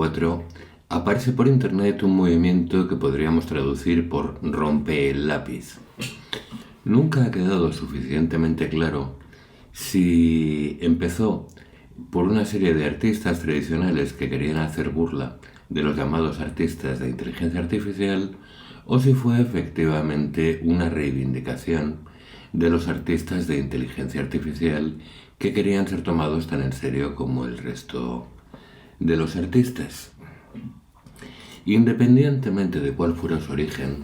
2024 aparece por internet un movimiento que podríamos traducir por rompe el lápiz. Nunca ha quedado suficientemente claro si empezó por una serie de artistas tradicionales que querían hacer burla de los llamados artistas de inteligencia artificial o si fue efectivamente una reivindicación de los artistas de inteligencia artificial que querían ser tomados tan en serio como el resto de los artistas. Independientemente de cuál fuera su origen,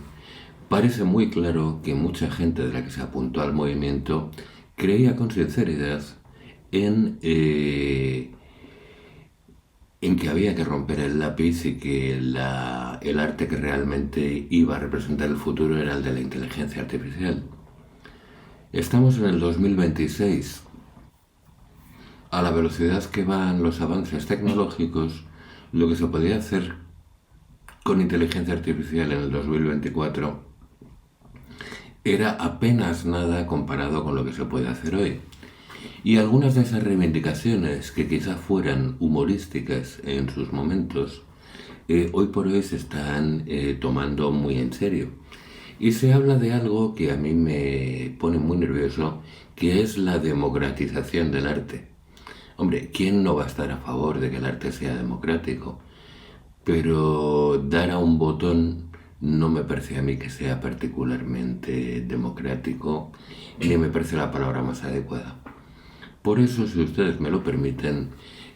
parece muy claro que mucha gente de la que se apuntó al movimiento creía con sinceridad en que había que romper el lápiz y que el arte que realmente iba a representar el futuro era el de la inteligencia artificial. Estamos en el 2026. A la velocidad que van los avances tecnológicos, lo que se podía hacer con inteligencia artificial en el 2024 era apenas nada comparado con lo que se puede hacer hoy. Y algunas de esas reivindicaciones, que quizá fueran humorísticas en sus momentos, hoy por hoy se están tomando muy en serio. Y se habla de algo que a mí me pone muy nervioso, que es la democratización del arte. Hombre, ¿quién no va a estar a favor de que el arte sea democrático? Pero dar a un botón no me parece a mí que sea particularmente democrático, ni me parece la palabra más adecuada. Por eso, si ustedes me lo permiten,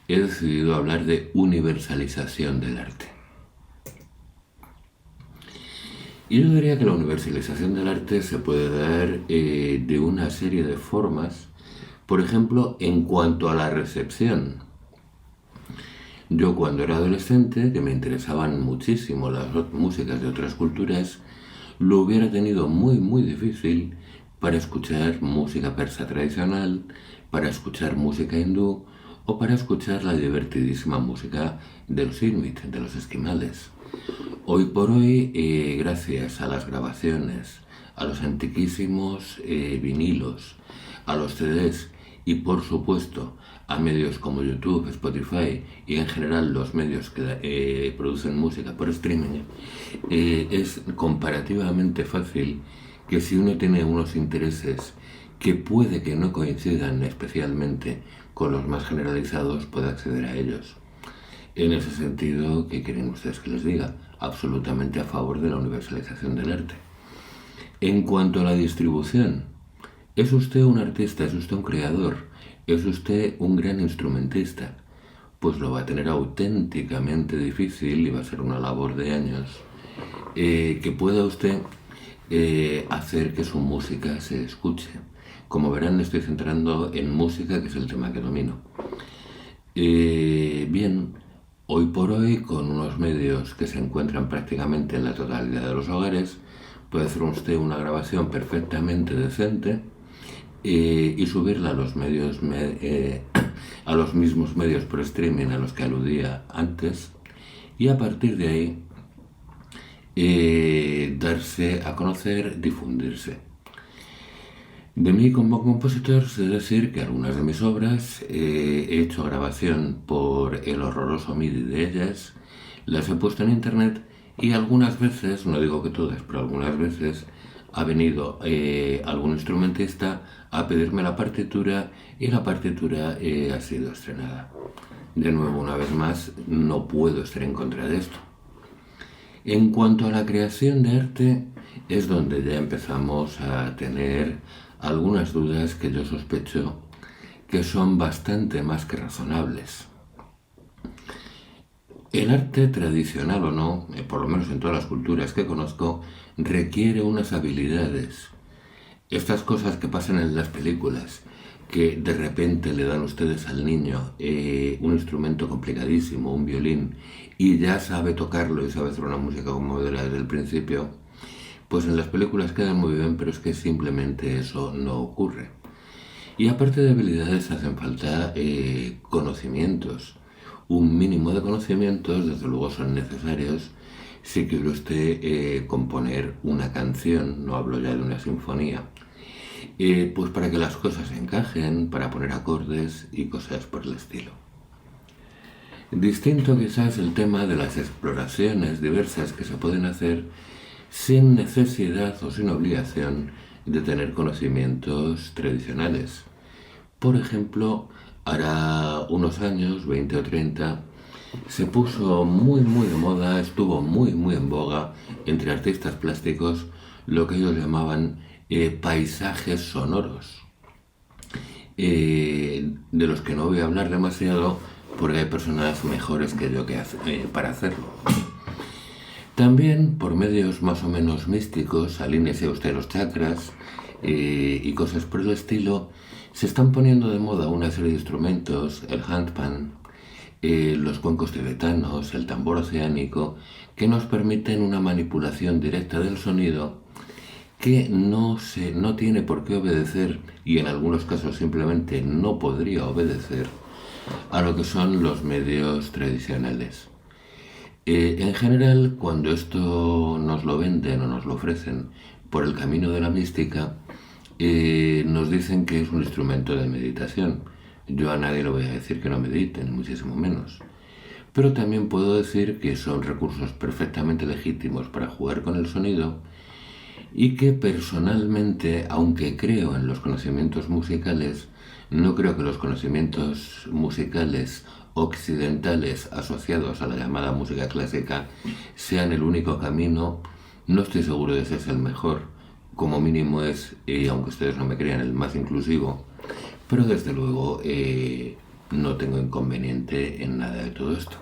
he decidido hablar de universalización del arte. Y yo diría que la universalización del arte se puede dar de una serie de formas. Por ejemplo, en cuanto a la recepción. Yo cuando era adolescente, que me interesaban muchísimo las músicas de otras culturas, lo hubiera tenido muy difícil para escuchar música persa tradicional, para escuchar música hindú o para escuchar la divertidísima música de los inuit, de los esquimales. Hoy por hoy, gracias a las grabaciones, a los antiquísimos vinilos, a los CDs y por supuesto a medios como YouTube, Spotify y en general los medios que producen música por streaming, es comparativamente fácil que si uno tiene unos intereses que puede que no coincidan especialmente con los más generalizados, pueda acceder a ellos. En ese sentido, ¿qué quieren ustedes que les diga? Absolutamente a favor de la universalización del arte. En cuanto a la distribución, ¿es usted un artista? ¿Es usted un creador? ¿Es usted un gran instrumentista? Pues lo va a tener auténticamente difícil y va a ser una labor de años que pueda usted hacer que su música se escuche. Como verán, me estoy centrando en música, que es el tema que domino. Bien, hoy por hoy, con unos medios que se encuentran prácticamente en la totalidad de los hogares, puede hacer usted una grabación perfectamente decente y subirla a los medios, a los mismos medios por streaming a los que aludía antes, y a partir de ahí darse a conocer, difundirse. De mí como compositor sé decir que algunas de mis obras he hecho grabación por el horroroso MIDI de ellas, las he puesto en internet y algunas veces, no digo que todas, pero algunas veces ha venido algún instrumentista a pedirme la partitura y la partitura ha sido estrenada. De nuevo, una vez más, no puedo estar en contra de esto. En cuanto a la creación de arte, es donde ya empezamos a tener algunas dudas que yo sospecho que son bastante más que razonables. El arte, tradicional o no, por lo menos en todas las culturas que conozco, requiere unas habilidades. Estas cosas que pasan en las películas, que de repente le dan ustedes al niño un instrumento complicadísimo, un violín, y ya sabe tocarlo y sabe hacer una música como era desde el principio, pues en las películas quedan muy bien, pero es que simplemente eso no ocurre. Y aparte de habilidades hacen falta conocimientos. Un mínimo de conocimientos, desde luego, son necesarios si quiere usted componer una canción, no hablo ya de una sinfonía, pues para que las cosas encajen, para poner acordes y cosas por el estilo. Distinto quizás el tema de las exploraciones diversas que se pueden hacer sin necesidad o sin obligación de tener conocimientos tradicionales. Por ejemplo, hará unos años, 20 o 30, se puso muy de moda, estuvo muy en boga entre artistas plásticos lo que ellos llamaban paisajes sonoros, de los que no voy a hablar demasiado porque hay personas mejores que yo para hacerlo. También por medios más o menos místicos, alíñese usted los chakras y cosas por el estilo, se están poniendo de moda una serie de instrumentos, el handpan, los cuencos tibetanos, el tambor oceánico, que nos permiten una manipulación directa del sonido que no tiene por qué obedecer, y en algunos casos simplemente no podría obedecer, a lo que son los medios tradicionales. En general, cuando esto nos lo venden o nos lo ofrecen por el camino de la mística, nos dicen que es un instrumento de meditación. Yo a nadie le voy a decir que no medite, ni muchísimo menos. Pero también puedo decir que son recursos perfectamente legítimos para jugar con el sonido y que personalmente, aunque creo en los conocimientos musicales, no creo que los conocimientos musicales occidentales asociados a la llamada música clásica sean el único camino. No estoy seguro de si es el mejor, como mínimo es, aunque ustedes no me crean, el más inclusivo, pero desde luego no tengo inconveniente en nada de todo esto.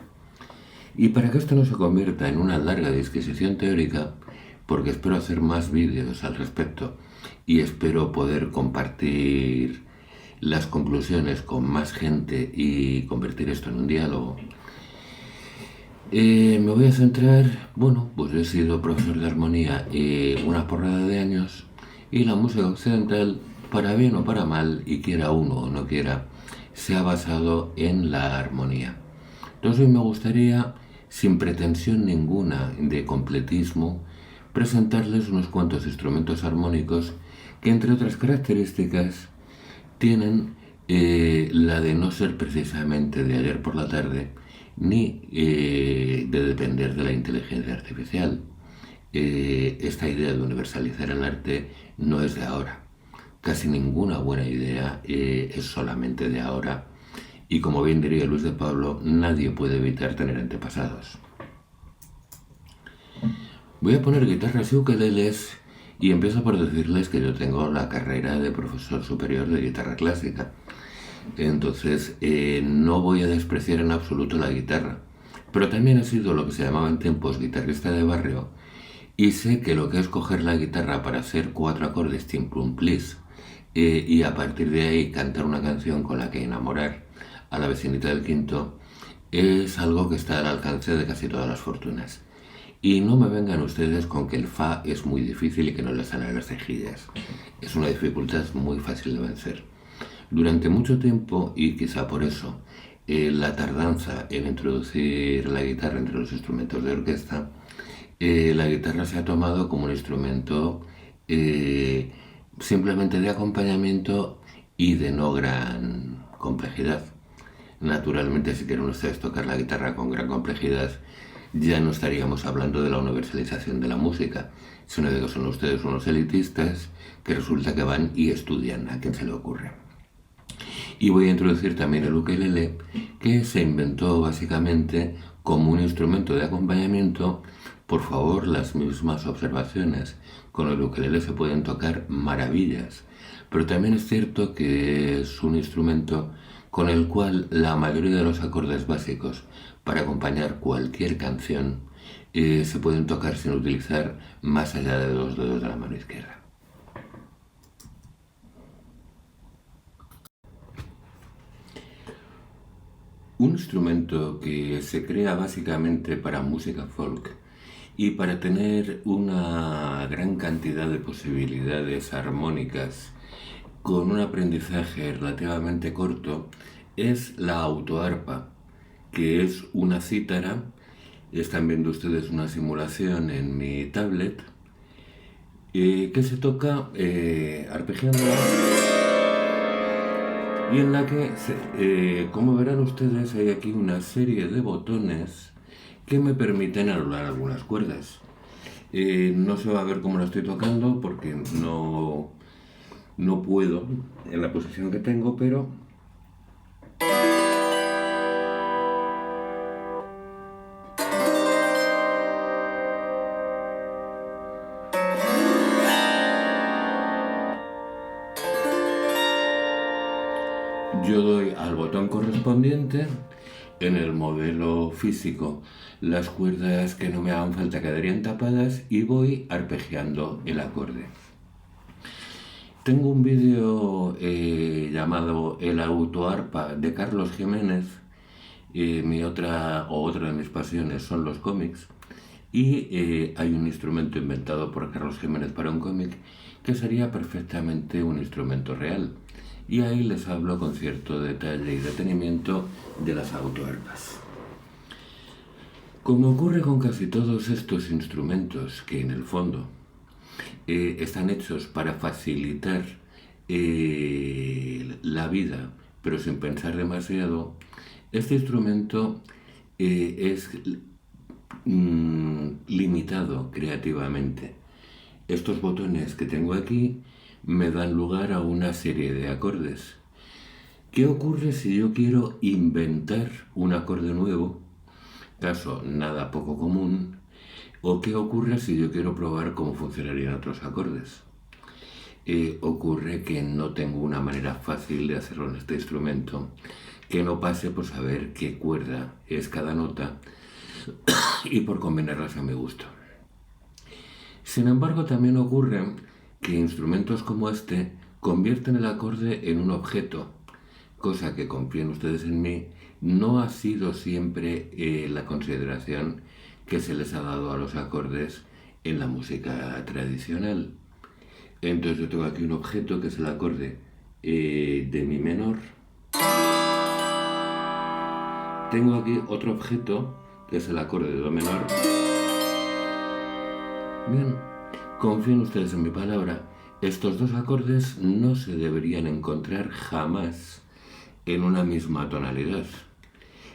Y para que esto no se convierta en una larga disquisición teórica, porque espero hacer más vídeos al respecto y espero poder compartir las conclusiones con más gente y convertir esto en un diálogo, me voy a centrar, bueno, pues he sido profesor de armonía una porrada de años, y la música occidental, para bien o para mal, y quiera uno o no quiera, se ha basado en la armonía. Entonces hoy me gustaría, sin pretensión ninguna de completismo, presentarles unos cuantos instrumentos armónicos que, entre otras características, tienen la de no ser precisamente de ayer por la tarde, ni de depender de la inteligencia artificial. Esta idea de universalizar el arte no es de ahora. Casi ninguna buena idea es solamente de ahora. Y como bien diría Luis de Pablo, nadie puede evitar tener antepasados. Voy a poner guitarras y ukeleles y empiezo por decirles que yo tengo la carrera de profesor superior de guitarra clásica. Entonces no voy a despreciar en absoluto la guitarra, pero también he sido lo que se llamaba en tiempos guitarrista de barrio, y sé que lo que es coger la guitarra para hacer 4 acordes tim plum plis y a partir de ahí cantar una canción con la que enamorar a la vecinita del quinto es algo que está al alcance de casi todas las fortunas. Y no me vengan ustedes con que el fa es muy difícil y que no le salen las cejillas. Es una dificultad muy fácil de vencer. Durante mucho tiempo, y quizá por eso, la tardanza en introducir la guitarra entre los instrumentos de orquesta, la guitarra se ha tomado como un instrumento simplemente de acompañamiento y de no gran complejidad. Naturalmente, si quieren ustedes tocar la guitarra con gran complejidad, ya no estaríamos hablando de la universalización de la música, sino de que son ustedes unos elitistas que resulta que van y estudian, a quien se le ocurre. Y voy a introducir también el ukelele, que se inventó básicamente como un instrumento de acompañamiento. Por favor, las mismas observaciones. Con el ukelele se pueden tocar maravillas, pero también es cierto que es un instrumento con el cual la mayoría de los acordes básicos para acompañar cualquier canción se pueden tocar sin utilizar más allá de los dedos de la mano izquierda. Un instrumento que se crea básicamente para música folk y para tener una gran cantidad de posibilidades armónicas con un aprendizaje relativamente corto es la autoarpa, que es una cítara. Están viendo ustedes una simulación en mi tablet que se toca arpegiándola y en la que, como verán ustedes, hay aquí una serie de botones que me permiten anular algunas cuerdas. No se va a ver cómo lo estoy tocando porque no puedo en la posición que tengo, pero yo doy al botón correspondiente. En el modelo físico, las cuerdas que no me hagan falta quedarían tapadas y voy arpegiando el acorde. Tengo un vídeo llamado El autoarpa de Carlos Jiménez. Otra de mis pasiones son los cómics. Y hay un instrumento inventado por Carlos Jiménez para un cómic que sería perfectamente un instrumento real. Y ahí les hablo con cierto detalle y detenimiento de las autoarpas. Como ocurre con casi todos estos instrumentos que en el fondo están hechos para facilitar la vida, pero sin pensar demasiado, este instrumento es limitado creativamente. Estos botones que tengo aquí me dan lugar a una serie de acordes. ¿Qué ocurre si yo quiero inventar un acorde nuevo? Caso nada poco común. ¿O qué ocurre si yo quiero probar cómo funcionarían otros acordes? Ocurre que no tengo una manera fácil de hacerlo en este instrumento que no pase por saber qué cuerda es cada nota y por combinarlas a mi gusto. Sin embargo, también ocurre que instrumentos como este convierten el acorde en un objeto, cosa que, confíen ustedes en mí, no ha sido siempre la consideración que se les ha dado a los acordes en la música tradicional. Entonces yo tengo aquí un objeto que es el acorde de mi menor. Tengo aquí otro objeto que es el acorde de do menor. Bien, confíen ustedes en mi palabra, estos dos acordes no se deberían encontrar jamás en una misma tonalidad.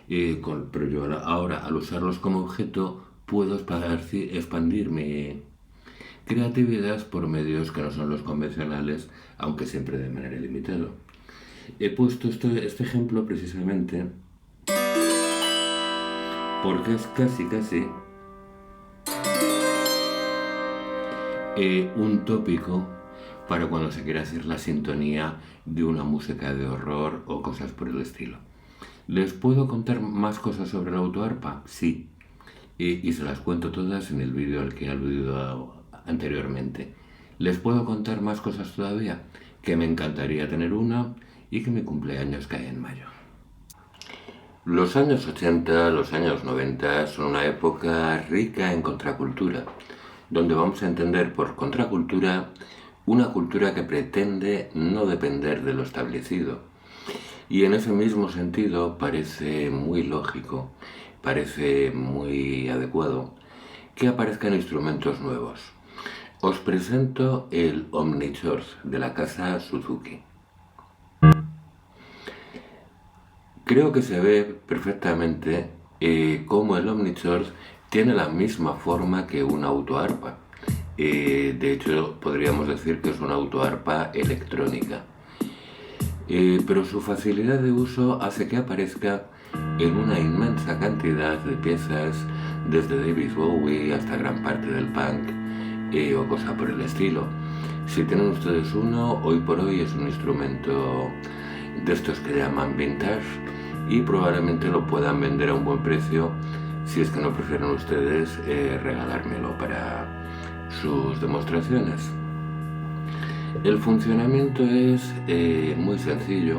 Pero yo ahora, al usarlos como objeto, puedo expandir mi creatividad por medios que no son los convencionales, aunque siempre de manera limitada. He puesto este ejemplo precisamente porque es casi un tópico para cuando se quiere hacer la sintonía de una música de horror o cosas por el estilo. ¿Les puedo contar más cosas sobre la autoarpa? Sí, y se las cuento todas en el vídeo al que he aludido anteriormente. ¿Les puedo contar más cosas todavía? Que me encantaría tener una y que mi cumpleaños cae en mayo. Los años 80, los años 90 son una época rica en contracultura, donde vamos a entender por contracultura una cultura que pretende no depender de lo establecido. Y en ese mismo sentido parece muy lógico, parece muy adecuado que aparezcan instrumentos nuevos. Os presento el Omnichord de la casa Suzuki. Creo que se ve perfectamente cómo el Omnichord tiene la misma forma que una autoarpa. De hecho, podríamos decir que es una autoarpa electrónica. Pero su facilidad de uso hace que aparezca en una inmensa cantidad de piezas, desde David Bowie hasta gran parte del punk o cosa por el estilo. Si tienen ustedes uno, hoy por hoy es un instrumento de estos que llaman vintage y probablemente lo puedan vender a un buen precio si es que no prefieren ustedes regalármelo para sus demostraciones. El funcionamiento es muy sencillo.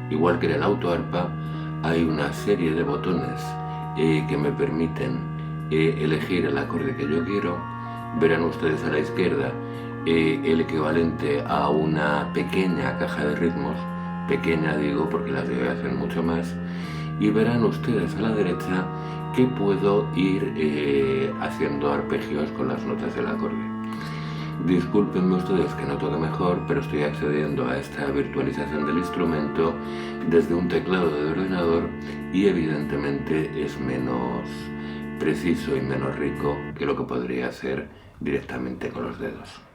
Igual que en el autoarpa, hay una serie de botones que me permiten elegir el acorde que yo quiero. Verán ustedes a la izquierda el equivalente a una pequeña caja de ritmos, pequeña digo porque las de hoy hacen mucho más, y verán ustedes a la derecha que puedo ir haciendo arpegios con las notas del acorde. Discúlpenme ustedes que no toque mejor, pero estoy accediendo a esta virtualización del instrumento desde un teclado de ordenador y evidentemente es menos preciso y menos rico que lo que podría hacer directamente con los dedos.